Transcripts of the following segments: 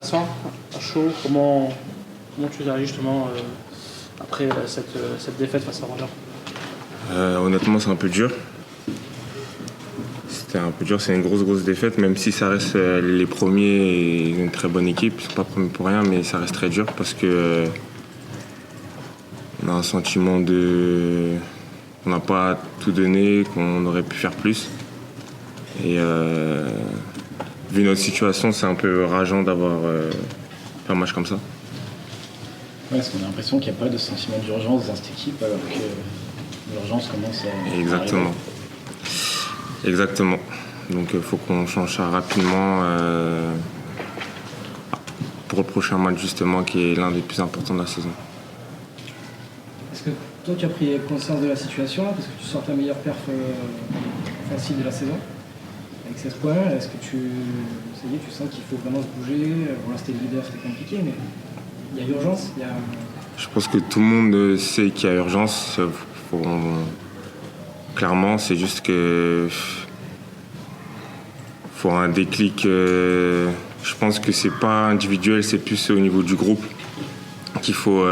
Vincent, à chaud, comment tu réagis justement après cette défaite face à Rangers? Honnêtement, c'est un peu dur. C'était un peu dur, c'est une grosse défaite, même si ça reste les premiers et une très bonne équipe. Ils ne sont pas premiers pour rien, mais ça reste très dur parce que on a un sentiment qu'on n'a pas tout donné, qu'on aurait pu faire plus. Et vu notre situation, c'est un peu rageant d'avoir fait un match comme ça. Ouais, parce qu'on a l'impression qu'il n'y a pas de sentiment d'urgence dans cette équipe alors que l'urgence commence à Exactement. arriver. Exactement. Donc il faut qu'on change ça rapidement pour le prochain match justement qui est l'un des plus importants de la saison. Est-ce que toi tu as pris conscience de la situation parce que tu sors ta meilleure perf facile de la saison avec 16 points? Est-ce que tu sens qu'il faut vraiment se bouger? Bon là c'était le leader, c'était compliqué, mais il y a urgence? Je pense que tout le monde sait qu'il y a urgence. Clairement, c'est juste que faut un déclic. Je pense que c'est pas individuel, c'est plus au niveau du groupe qu'il faut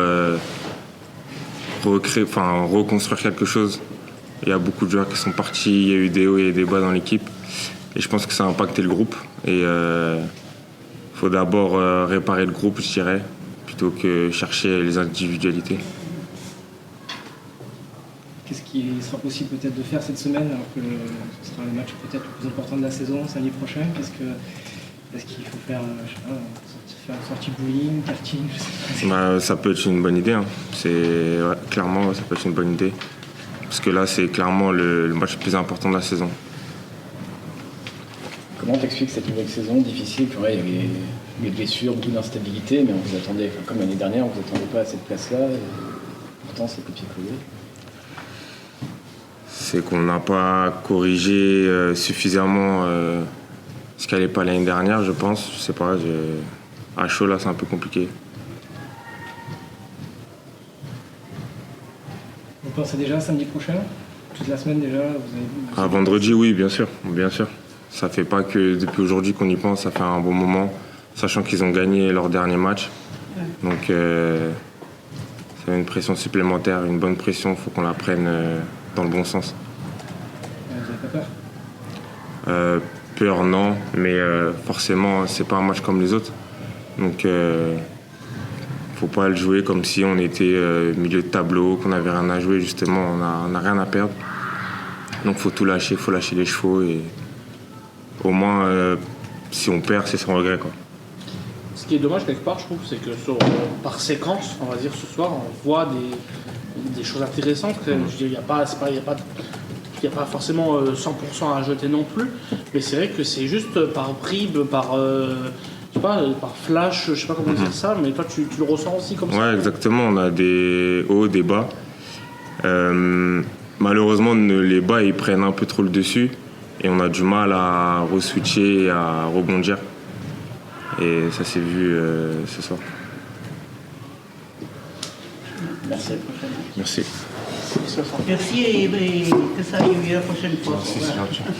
reconstruire quelque chose. Il y a beaucoup de joueurs qui sont partis, il y a eu des hauts et des bas dans l'équipe. Et je pense que ça a impacté le groupe. Et faut d'abord réparer le groupe, je dirais, plutôt que chercher les individualités. Qu'est-ce qui sera possible peut-être de faire cette semaine alors que ce sera le match peut-être le plus important de la saison, samedi prochain? Est-ce qu'il faut faire, faire une sortie bowling, karting, je sais pas. Ça peut être une bonne idée. Hein. Clairement, ça peut être une bonne idée. Parce que là, c'est clairement le match le plus important de la saison. Comment t'expliques cette nouvelle saison difficile? Il y avait des blessures, beaucoup d'instabilité, mais on vous attendait, comme l'année dernière, on ne vous attendait pas à cette place-là. Pourtant, c'est copié-collé. C'est qu'on n'a pas corrigé suffisamment ce qui n'allait pas l'année dernière, je pense. Je sais pas, à chaud, là, c'est un peu compliqué. Vous pensez déjà samedi prochain? Toute la semaine déjà? Vendredi, oui, bien sûr. Ça fait pas que depuis aujourd'hui qu'on y pense, ça fait un bon moment, sachant qu'ils ont gagné leur dernier match. Ouais. Donc, c'est une pression supplémentaire, une bonne pression, il faut qu'on la prenne dans le bon sens. Vous n'avez pas peur? Peur, non, mais forcément, c'est pas un match comme les autres. Donc, faut pas le jouer comme si on était milieu de tableau, qu'on n'avait rien à jouer, justement, on n'a rien à perdre. Donc, faut tout lâcher, faut lâcher les chevaux et au moins, si on perd, c'est sans regret, quoi. Ce qui est dommage quelque part, je trouve, c'est que par séquence, on va dire ce soir, on voit des choses intéressantes. Je veux dire, il n'y a pas forcément 100% à jeter non plus, mais c'est vrai que c'est juste par bribes, par flash, je sais pas comment dire ça, mais toi tu le ressens aussi comme ça? Ouais, exactement, on a des hauts, des bas. Malheureusement, les bas, ils prennent un peu trop le dessus et on a du mal à re-switcher et à rebondir. Et ça s'est vu ce soir. Merci. Merci. Merci et que ça aille mieux la prochaine fois. Merci, c'est gentil.